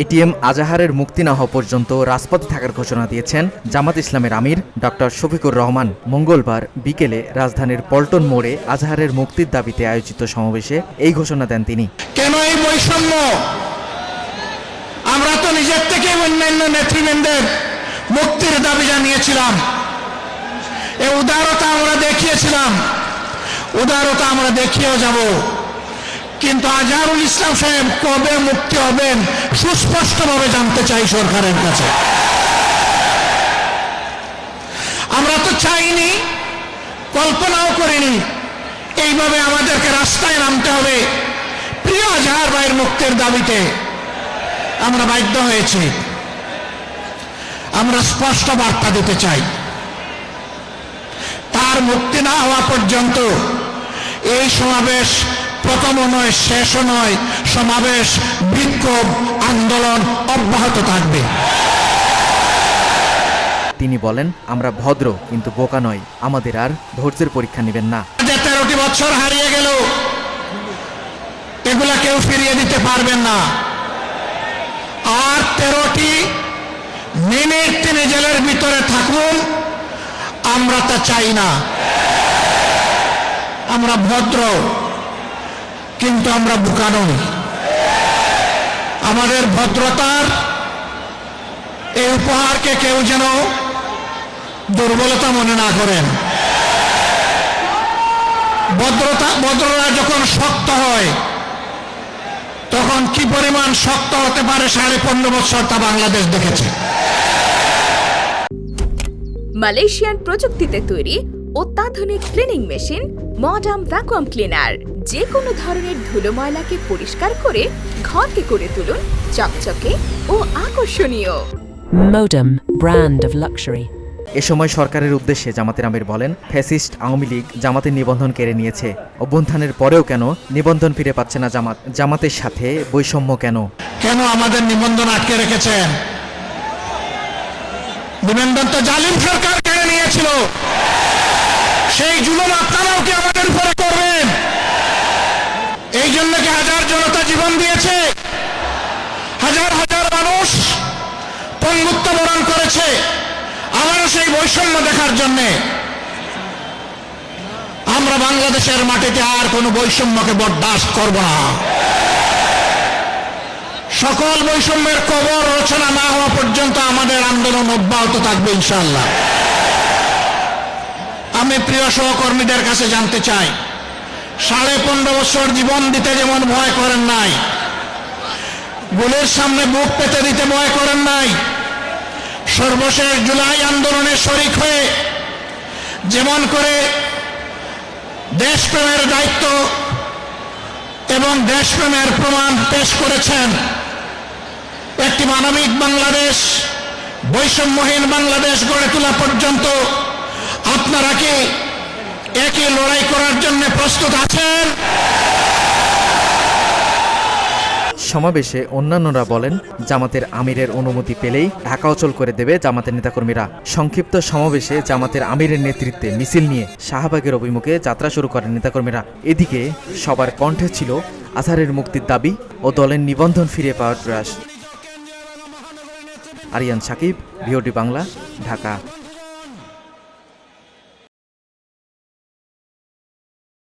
ATM আজাহারের মুক্তি না হওয়া পর্যন্ত রাজপথে থাকার ঘোষণা দিয়েছেন জামাত ইসলামের আমির ডক্টর শফিকুর রহমান। মঙ্গলবার বিকেলে রাজধানীর পল্টন মোড়ে আজাহারের মুক্তির দাবিতে আয়োজিত সমাবেশে এই ঘোষণা দেন তিনি। কেন এই বৈষম্য? আমরা তো নিজের থেকে অন্যান্য নেতৃবৃন্দের মুক্তির দাবি জানিয়েছিলাম, এই উদারতা আমরা দেখিয়েছিলাম, উদারতা আমরা দেখিয়েও যাব, কিন্তু আজহারুল ইসলাম সাহেব কবে মুক্তি হবেন সুস্পষ্টভাবে জানতে চাই সরকারের কাছে। আমরা তো চাইনি, কল্পনাও করিনি এইভাবে আমাদেরকে রাস্তায় নামতে হবে প্রিয় আজহার ভাইয়ের মুক্তির দাবিতে। আমরা বাধ্য হয়েছি। আমরা স্পষ্ট বার্তা দিতে চাই, তার মুক্তি না হওয়া পর্যন্ত এই সমাবেশ প্রথমও নয়, শেষও নয়, সমাবেশ, বিক্ষোভ, আন্দোলন অব্যাহত থাকবে। তিনি বলেন, আমরা ভদ্র কিন্তু বোকা নয়, আমাদের আর ধৈর্যের পরীক্ষা নেবেন না। 13টি বছর হারিয়ে গেল, এগুলা কেউ ফিরিয়ে দিতে পারবেন না। আর 13টি মিনিট তিনি জেলের ভিতরে থাকুন, আমরা তা চাই না। আমরা ভদ্র কিন্তু আমরা বোকা নই। আমাদের ভদ্রতার এই উপহারকে কেউ যেন দুর্বলতা মনে না করেন। ভদ্রতা যখন শক্ত হয় তখন কি পরিমাণ শক্ত হতে পারে 15.5 বছর তা বাংলাদেশ দেখেছে। মালয়েশিয়ান প্রযুক্তিতে তৈরি অত্যাধুনিক cleaning machine modern vacuum cleaner যে কোনো ধরনের ধুলো ময়লাকে পরিষ্কার করে ঘরকে করে তুলুন চকচকে ও আকর্ষণীয়। Modem, brand of luxury. এ সময় সরকারের উদ্দেশ্যে জামাতের আমির বলেন, ফ্যাসিস্ট আওয়ামী লীগ জামাতের নিবন্ধন কেড়ে নিয়েছে। অভ্যুত্থানের পরেও কেন নিবন্ধন ফিরে পাচ্ছে না জামাত? জামাতের সাথে বৈষম্য কেন? কেন আমাদের নিবন্ধন আটকে রেখেছেন? নিবন্ধন তো জালিম সরকার কেড়ে নিয়েছিল। সেই জুলুম আপনারাও কি আমাদের উপরে করবেন? এই জন্য কি হাজার জনতা জীবন দিয়েছে, হাজার হাজার মানুষ পঙ্গুত্ব বরণ করেছে আমারও সেই বৈষম্য দেখার জন্য। আমরা বাংলাদেশের মাটিতে আর কোনো বৈষম্যকে বরদাস্ত করব না। সকল বৈষম্যের কবর রচনা না হওয়া পর্যন্ত আমাদের আন্দোলন অব্যাহত থাকবে ইনশাআল্লাহ। আমি প্রিয় সহকর্মীদের কাছে জানতে চাই, 15.5 বছর জীবন দিতে যেমন ভয় করেন নাই, গুলির সামনে বুক পেতে দিতে ভয় করেন নাই, সর্বশেষ জুলাই আন্দোলনে শরিক হয়ে যেমন করে দেশপ্রেমের দায়িত্ব এবং দেশপ্রেমের প্রমাণ পেশ করেছেন, একটি মানবিক বাংলাদেশ, বৈষম্যহীন বাংলাদেশ গড়ে তোলা পর্যন্ত আপনারা কি একই লড়াই করার জন্য প্রস্তুত আছেন? সমাবেশে অন্যান্যরা বলেন, জামাতের আমিরের অনুমতি পেলেই ঢাকা অচল করে দেবে জামাতের নেতাকর্মীরা। সংক্ষিপ্ত সমাবেশে জামাতের আমিরের নেতৃত্বে মিছিল নিয়ে শাহবাগের অভিমুখে যাত্রা শুরু করেন নেতাকর্মীরা। এদিকে সবার কণ্ঠে ছিল আজহারের মুক্তির দাবি ও দলের নিবন্ধন ফিরে পাওয়ার প্রয়াস। আরিয়ান সাকিব, ভিওডি বাংলা, ঢাকা।